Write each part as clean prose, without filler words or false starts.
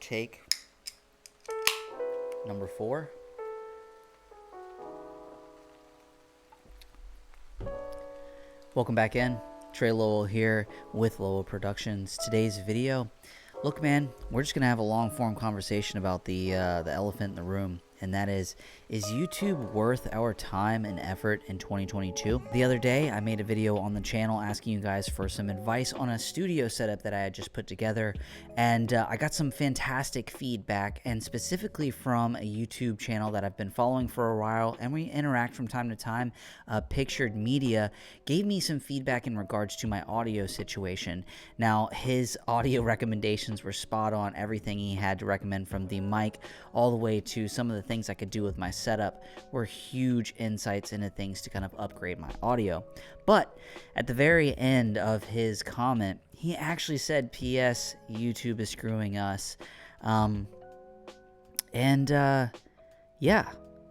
take number 4. Welcome back in. Trey Lowell here with Lowell Productions. Today's video, look man, we're just gonna have a long form conversation about the elephant in the room, and that is YouTube worth our time and effort in 2022? The other day I made a video on the channel asking you guys for some advice on a studio setup that I had just put together, and I got some fantastic feedback, and specifically from a YouTube channel that I've been following for a while and we interact from time to time. Pictured Media gave me some feedback in regards to my audio situation. Now, his audio recommendations were spot on. Everything he had to recommend, from the mic all the way to some of the things I could do with my setup, were huge insights into things to kind of upgrade my audio. But at the very end of his comment, he actually said, "P.S. YouTube is screwing us." Yeah,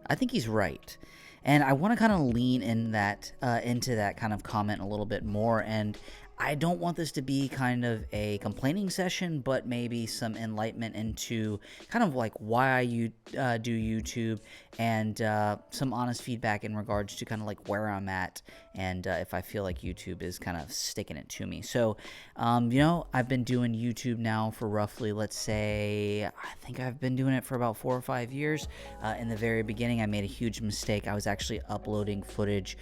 I think he's right. And I want to kind of lean in that into that kind of comment a little bit more. And I don't want this to be kind of a complaining session, but maybe some enlightenment into kind of like why you do YouTube, and some honest feedback in regards to kind of like where I'm at, and if I feel like YouTube is kind of sticking it to me. So, I've been doing YouTube now for roughly, let's say, I think I've been doing it for about 4 or 5 years. In the very beginning, I made a huge mistake. I was actually uploading footage,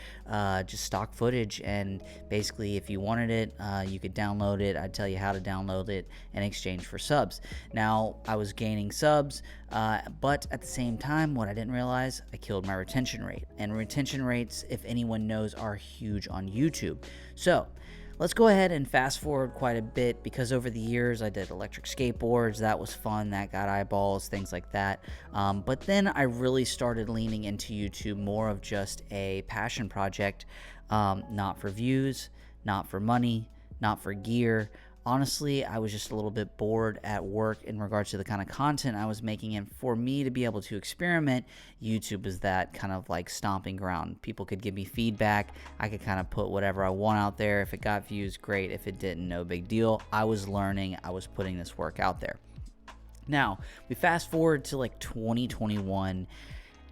just stock footage, and basically if you wanted it, you could download it. I'd tell you how to download it in exchange for subs. Now, I was gaining subs, but at the same time, what I didn't realize, I killed my retention rate. And retention rates, if anyone knows, are huge on YouTube. So let's go ahead and fast forward quite a bit, because over the years I did electric skateboards. That was fun. That got eyeballs, things like that. But then I really started leaning into YouTube more of just a passion project, not for views, not for money, not for gear. Honestly, I was just a little bit bored at work in regards to the kind of content I was making, and for me to be able to experiment, YouTube was that kind of like stomping ground. People could give me feedback. I could kind of put whatever I want out there. If it got views, great. If it didn't, no big deal. I was learning. I was putting this work out there. Now, we fast forward to like 2021,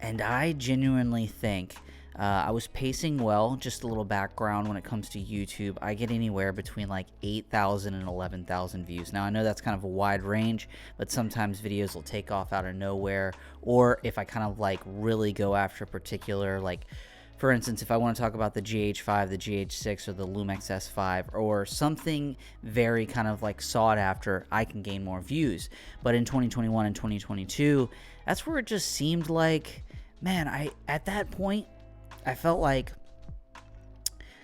and I genuinely think I was pacing well. Just a little background when it comes to YouTube, I get anywhere between like 8,000 and 11,000 views. Now, I know that's kind of a wide range, but sometimes videos will take off out of nowhere, or if I kind of like really go after a particular, like, for instance, if I want to talk about the GH5, the GH6, or the Lumix S5, or something very kind of like sought after, I can gain more views. But in 2021 and 2022, that's where it just seemed like, man, at that point, I felt like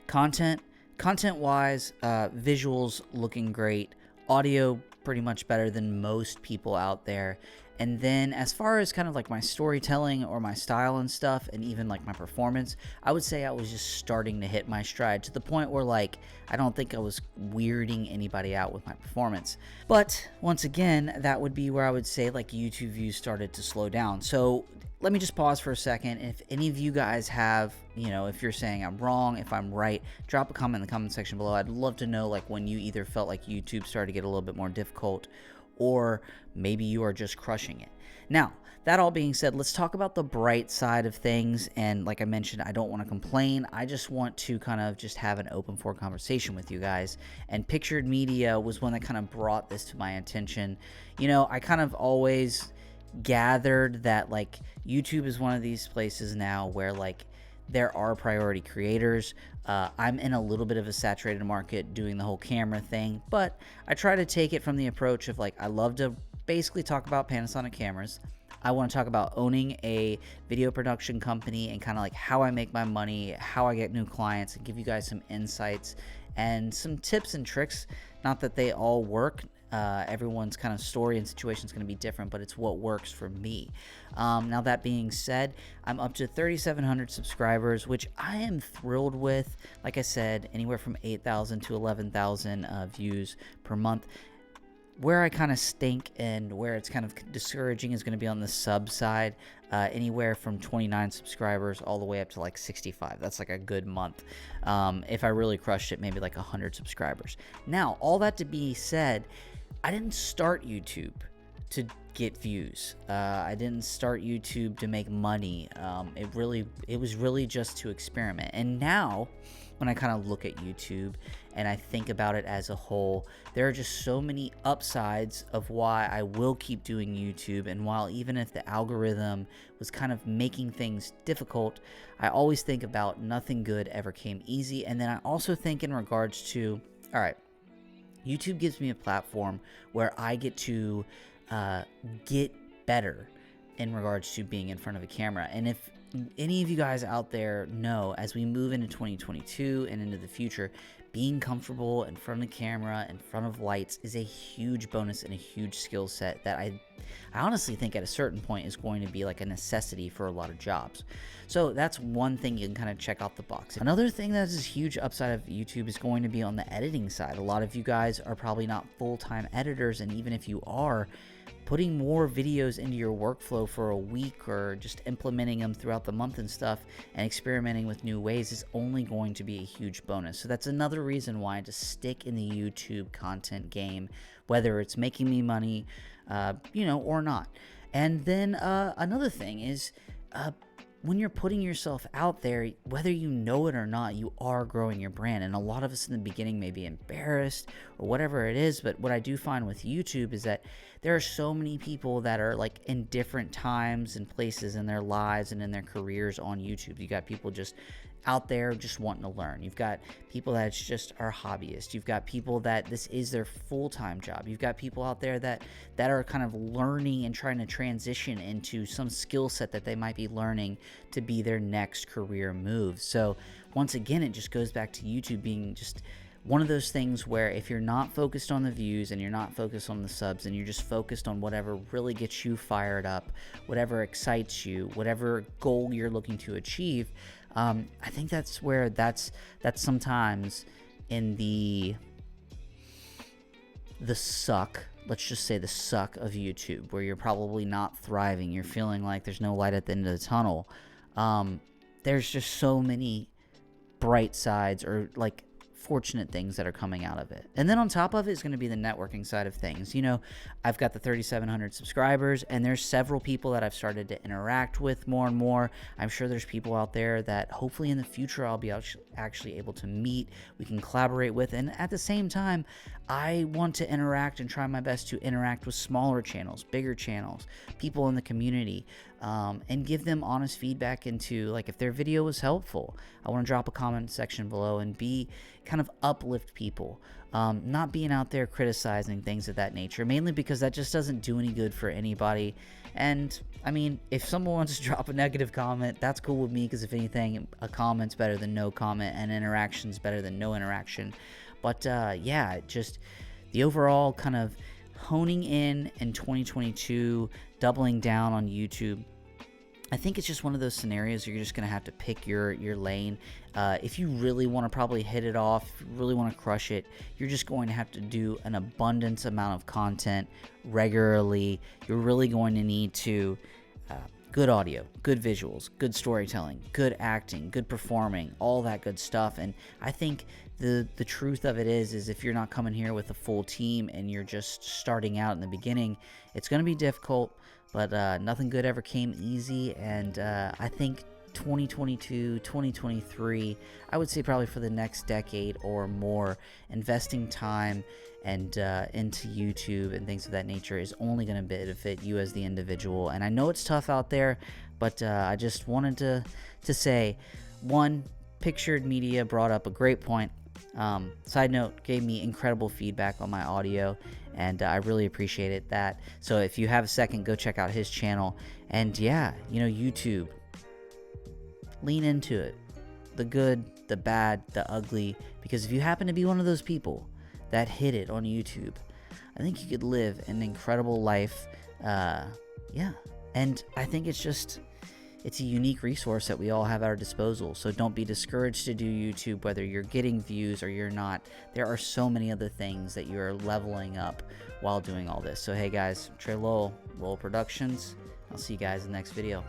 content-wise, visuals looking great, audio pretty much better than most people out there. And then as far as kind of like my storytelling or my style and stuff, and even like my performance, I would say I was just starting to hit my stride, to the point where like I don't think I was weirding anybody out with my performance. But once again, that would be where I would say like YouTube views started to slow down. So let me just pause for a second. If any of you guys have, if you're saying I'm wrong, if I'm right, drop a comment in the comment section below. I'd love to know like when you either felt like YouTube started to get a little bit more difficult, or maybe you are just crushing it. Now, that all being said, let's talk about the bright side of things. And like I mentioned, I don't want to complain. I just want to kind of just have an open floor conversation with you guys. And Pictured Media was one that kind of brought this to my attention. I kind of always gathered that like YouTube is one of these places now where like there are priority creators. I'm in a little bit of a saturated market doing the whole camera thing, but I try to take it from the approach of like, I love to basically talk about Panasonic cameras. I want to talk about owning a video production company and kind of like how I make my money, how I get new clients, and give you guys some insights and some tips and tricks. Not that they all work. Everyone's kind of story and situation is going to be different, but it's what works for me. Now, that being said, I'm up to 3,700 subscribers, which I am thrilled with. Like I said, anywhere from 8,000 to 11,000 views per month. Where I kind of stink and where it's kind of discouraging is going to be on the sub side. Anywhere from 29 subscribers all the way up to like 65. That's like a good month. If I really crushed it, maybe like 100 subscribers. Now, all that to be said, I didn't start YouTube to get views. I didn't start YouTube to make money. It was really just to experiment. And now, when I kind of look at YouTube and I think about it as a whole, there are just so many upsides of why I will keep doing YouTube. And while even if the algorithm was kind of making things difficult, I always think about nothing good ever came easy. And then I also think in regards to, all right, YouTube gives me a platform where I get to get better in regards to being in front of a camera. And if any of you guys out there know, as we move into 2022 and into the future, being comfortable in front of the camera, in front of lights, is a huge bonus and a huge skill set that I honestly think at a certain point is going to be like a necessity for a lot of jobs. So that's one thing you can kind of check off the box. Another thing that is a huge upside of YouTube is going to be on the editing side. A lot of you guys are probably not full-time editors, and even if you are, putting more videos into your workflow for a week or just implementing them throughout the month and stuff and experimenting with new ways is only going to be a huge bonus. So that's another reason why to stick in the YouTube content game, whether it's making me money, or not. And then another thing is, when you're putting yourself out there, whether you know it or not, you are growing your brand. And a lot of us in the beginning may be embarrassed or whatever it is, but what I do find with YouTube is that there are so many people that are like in different times and places in their lives and in their careers on YouTube. You got people just out there just wanting to learn. You've got people that just are hobbyists. You've got people that this is their full-time job. You've got people out there that are kind of learning and trying to transition into some skill set that they might be learning to be their next career move. So once again, it just goes back to YouTube being just one of those things where if you're not focused on the views and you're not focused on the subs and you're just focused on whatever really gets you fired up, whatever excites you, whatever goal you're looking to achieve, I think that's where that's sometimes in the suck, let's just say the suck of YouTube, where you're probably not thriving, you're feeling like there's no light at the end of the tunnel. There's just so many bright sides or like fortunate things that are coming out of it. And then on top of it is going to be the networking side of things. You know, I've got the 3,700 subscribers, and there's several people that I've started to interact with more and more. I'm sure there's people out there that hopefully in the future I'll be actually able to meet, we can collaborate with, and at the same time, I want to interact and try my best to interact with smaller channels, bigger channels, people in the community, and give them honest feedback into, like, if their video was helpful, I want to drop a comment section below and be kind of uplift people, not being out there criticizing things of that nature, mainly because that just doesn't do any good for anybody. And I mean, if someone wants to drop a negative comment, that's cool with me, because if anything, a comment's better than no comment, and interaction's better than no interaction. But yeah, just the overall kind of honing in 2022, doubling down on YouTube. I think it's just one of those scenarios where you're just going to have to pick your lane. If you really want to probably hit it off, if you really want to crush it, you're just going to have to do an abundance amount of content regularly. You're really going to need to good audio, good visuals, good storytelling, good acting, good performing, all that good stuff. And I think the truth of it is if you're not coming here with a full team and you're just starting out in the beginning, it's going to be difficult. But nothing good ever came easy, and I think 2022, 2023, I would say probably for the next decade or more, investing time and into YouTube and things of that nature is only going to benefit you as the individual. And I know it's tough out there, but I just wanted to say, one, Pictured Media brought up a great point. Side note, gave me incredible feedback on my audio, and I really appreciated that. So if you have a second, go check out his channel. And yeah, you know, YouTube, lean into it, the good, the bad, the ugly, because if you happen to be one of those people that hit it on YouTube, I think you could live an incredible life. Yeah, and I think it's a unique resource that we all have at our disposal. So don't be discouraged to do YouTube, whether you're getting views or you're not. There are so many other things that you're leveling up while doing all this. So hey guys, Trey Lowell, Lowell Productions. I'll see you guys in the next video.